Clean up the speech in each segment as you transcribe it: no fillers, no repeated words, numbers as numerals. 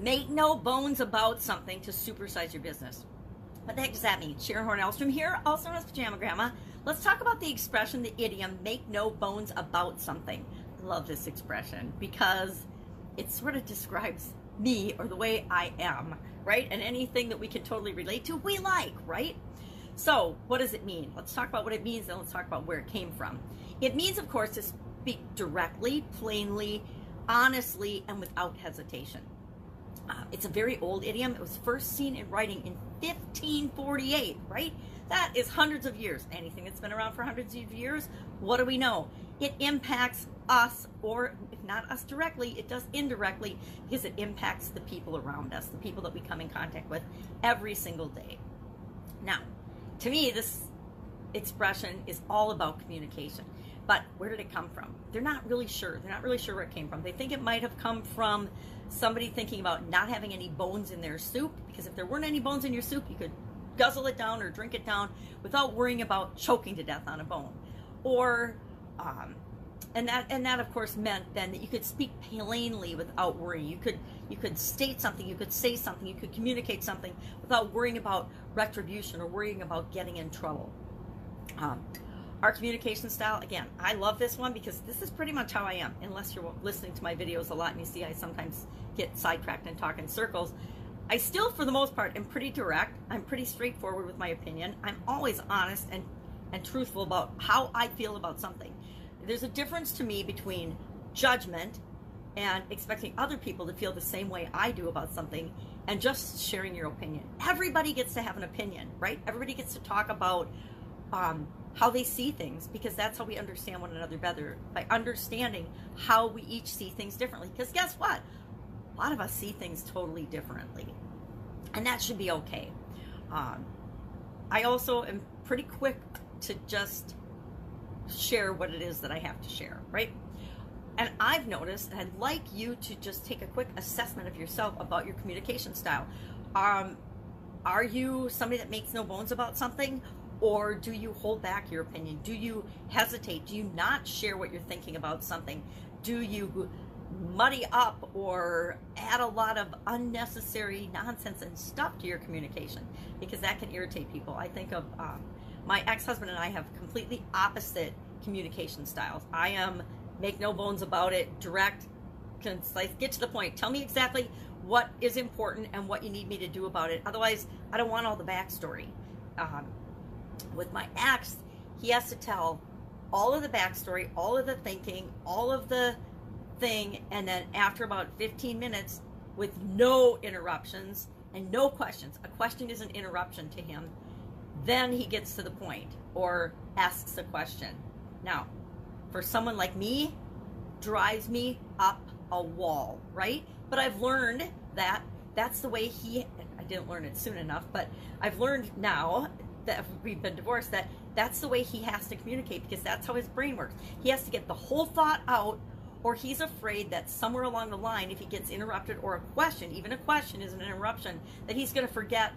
Make no bones about something to supersize your business. What the heck does that mean? Sharon Horne-Ellstrom here, also known as Pajama Grandma. Let's talk about the expression, the idiom, make no bones about something. I love this expression because it sort of describes me or the way I am, right? And anything that we can totally relate to, we like, right? So what does it mean? Let's talk about what it means, and let's talk about where it came from. It means, of course, to speak directly, plainly, honestly, and without hesitation. It's a very old idiom. It was first seen in writing in 1548, right? That is hundreds of years. Anything that's been around for hundreds of years, what do we know? It impacts us, or if not us directly, it does indirectly, because it impacts the people around us, the people that we come in contact with every single day. Now, to me, this expression is all about communication. But where did it come from? They're not really sure. They're not really sure where it came from. They think it might have come from somebody thinking about not having any bones in their soup, because if there weren't any bones in your soup, you could guzzle it down or drink it down without worrying about choking to death on a bone. Or, and that of course meant then that you could speak plainly without worrying. You could state something, you could say something, you could communicate something without worrying about retribution or worrying about getting in trouble. Our communication style, again, I love this one because this is pretty much how I am. Unless you're listening to my videos a lot and you see I sometimes get sidetracked and talk in circles. I still, for the most part, am pretty direct. I'm pretty straightforward with my opinion. I'm always honest and truthful about how I feel about something. There's a difference to me between judgment and expecting other people to feel the same way I do about something and just sharing your opinion. Everybody gets to have an opinion, right? Everybody gets to talk about how they see things, because that's how we understand one another better, by understanding how we each see things differently. Because guess what? A lot of us see things totally differently, and that should be okay. I also am pretty quick to just share what it is that I have to share, right? And I've noticed, and I'd like you to just take a quick assessment of yourself about your communication style. Are you somebody that makes no bones about something? Or do you hold back your opinion? Do you hesitate? Do you not share what you're thinking about something? Do you muddy up or add a lot of unnecessary nonsense and stuff to your communication? Because that can irritate people. I think of my ex-husband and I have completely opposite communication styles. I am, make no bones about it, direct, concise, get to the point. Tell me exactly what is important and what you need me to do about it. Otherwise, I don't want all the backstory. With my ex, he has to tell all of the backstory, all of the thinking, all of the thing, and then after about 15 minutes, with no interruptions and no questions, a question is an interruption to him, then he gets to the point or asks a question. Now, for someone like me, drives me up a wall, right? But I've learned that that's the way I didn't learn it soon enough, but I've learned now that we've been divorced, that's the way he has to communicate, because that's how his brain works. He has to get the whole thought out, or he's afraid that somewhere along the line, if he gets interrupted, or a question, even a question is an interruption, that he's going to forget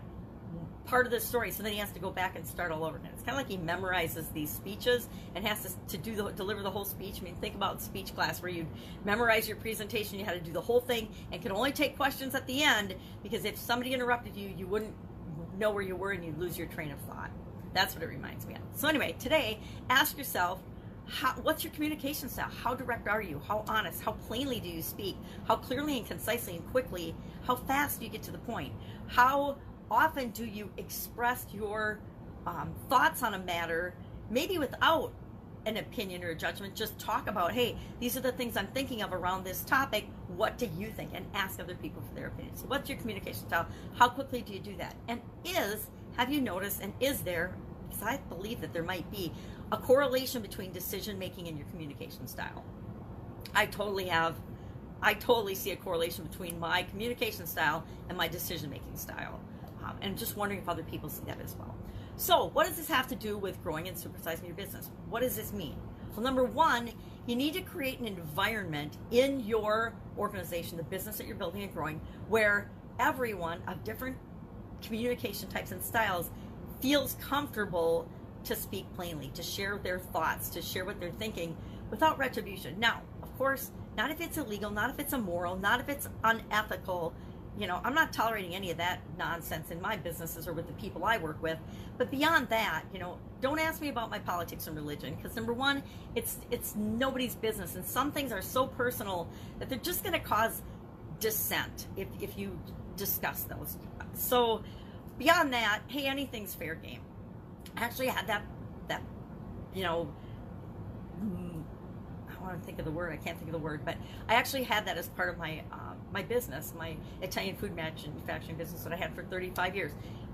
part of the story, so then he has to go back and start all over again. It's kind of like he memorizes these speeches and has to deliver the whole speech. I mean, think about speech class where you memorize your presentation, you had to do the whole thing, and could only take questions at the end, because if somebody interrupted you, you wouldn't know where you were and you lose your train of thought. That's what it reminds me of. So anyway, today, ask yourself, what's your communication style? How direct are you? How honest? How plainly do you speak? How clearly and concisely and quickly? How fast do you get to the point? How often do you express your thoughts on a matter, maybe without an opinion or a judgment? Just talk about, hey, these are the things I'm thinking of around this topic. What do you think? And ask other people for their opinions. So what's your communication style? How quickly do you do that? And have you noticed, and is there, because I believe that there might be, a correlation between decision making and your communication style? I totally see a correlation between my communication style and my decision making style. And just wondering if other people see that as well. So what does this have to do with growing and supersizing your business? What does this mean? Well, number one, you need to create an environment in your organization, the business that you're building and growing, where everyone of different communication types and styles feels comfortable to speak plainly, to share their thoughts, to share what they're thinking without retribution. Now, of course, not if it's illegal, not if it's immoral, not if it's unethical. I'm not tolerating any of that nonsense in my businesses or with the people I work with. But beyond that, don't ask me about my politics and religion, because number one, it's nobody's business, and some things are so personal that they're just going to cause dissent if you discuss those. So beyond that, hey, anything's fair game. I actually had that I want to think of the word. I can't think of the word, but I actually had that as part of my my business, my Italian food manufacturing business that I had for 35 years.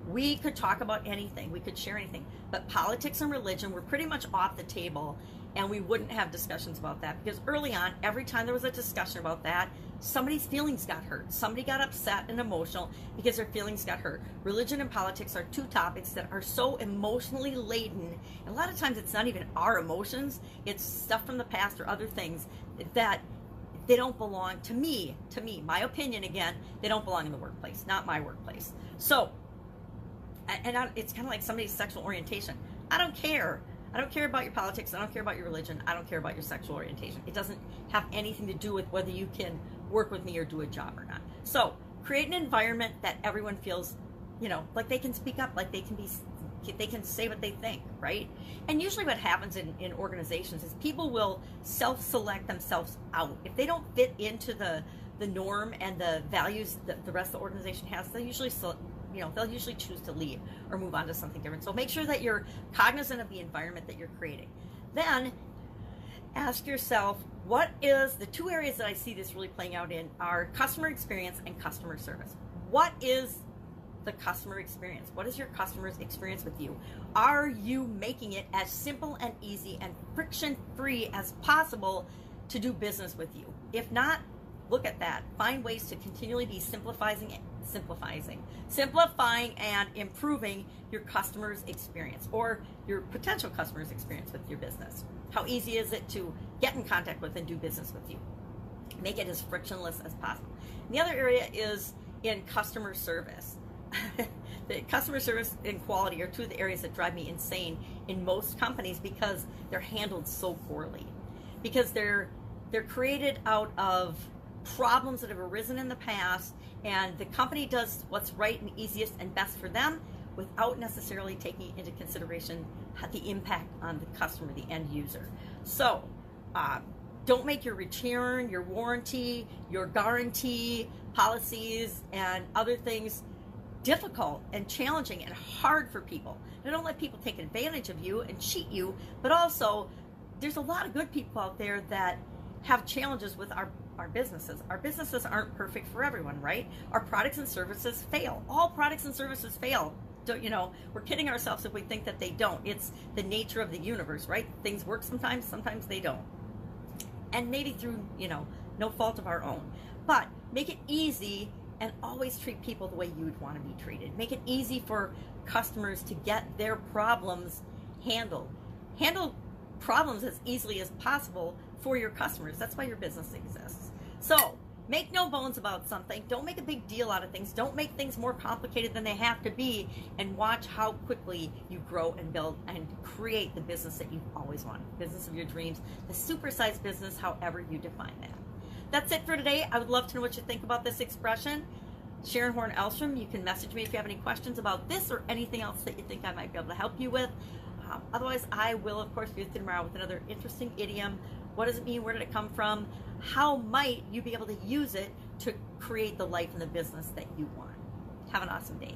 We could talk about anything. We could share anything. But politics and religion were pretty much off the table, and we wouldn't have discussions about that, because early on, every time there was a discussion about that, somebody's feelings got hurt. Somebody got upset and emotional because their feelings got hurt. Religion and politics are two topics that are so emotionally laden, and a lot of times it's not even our emotions, it's stuff from the past or other things that they don't belong to me, my opinion again, they don't belong in the workplace, not my workplace. So, it's kind of like somebody's sexual orientation. I don't care. I don't care about your politics. I don't care about your religion. I don't care about your sexual orientation. It doesn't have anything to do with whether you can work with me or do a job or not. So create an environment that everyone feels, like they can speak up, like they can say what they think, right? And usually what happens in organizations is people will self-select themselves out. If they don't fit into the norm and the values that the rest of the organization has, they'll usually choose to leave or move on to something different. So make sure that you're cognizant of the environment that you're creating. Then ask yourself, what is the two areas that I see this really playing out in are customer experience and customer service. What is the customer experience? What is your customer's experience with you? Are you making it as simple and easy and friction-free as possible to do business with you? If not, look at that. Find ways to continually be simplifying and improving your customer's experience or your potential customer's experience with your business. How easy is it to get in contact with and do business with you? Make it as frictionless as possible. And the other area is in customer service. The customer service and quality are two of the areas that drive me insane in most companies, because they're handled so poorly. Because they're created out of problems that have arisen in the past, and the company does what's right and easiest and best for them without necessarily taking into consideration the impact on the customer, the end user. So don't make your return, your warranty, your guarantee policies and other things difficult and challenging and hard for people. Now, don't let people take advantage of you and cheat you, but also there's a lot of good people out there that have challenges with our businesses. Our businesses aren't perfect for everyone, right? Our products and services fail. All products and services fail. We're kidding ourselves if we think that they don't. It's the nature of the universe, right? Things work sometimes they don't. And maybe through, no fault of our own. But make it easy and always treat people the way you would want to be treated. Make it easy for customers to get their problems handled. Handle problems as easily as possible for your customers. That's why your business exists. So make no bones about something. Don't make a big deal out of things. Don't make things more complicated than they have to be, and watch how quickly you grow and build and create the business that you've always wanted, the business of your dreams, the supersized business, however you define that. That's it for today. I would love to know what you think about this expression. Sharon Horne-Ellstrom. You can message me if you have any questions about this or anything else that you think I might be able to help you with. Otherwise, I will, of course, be with you tomorrow with another interesting idiom. What does it mean? Where did it come from? How might you be able to use it to create the life and the business that you want? Have an awesome day.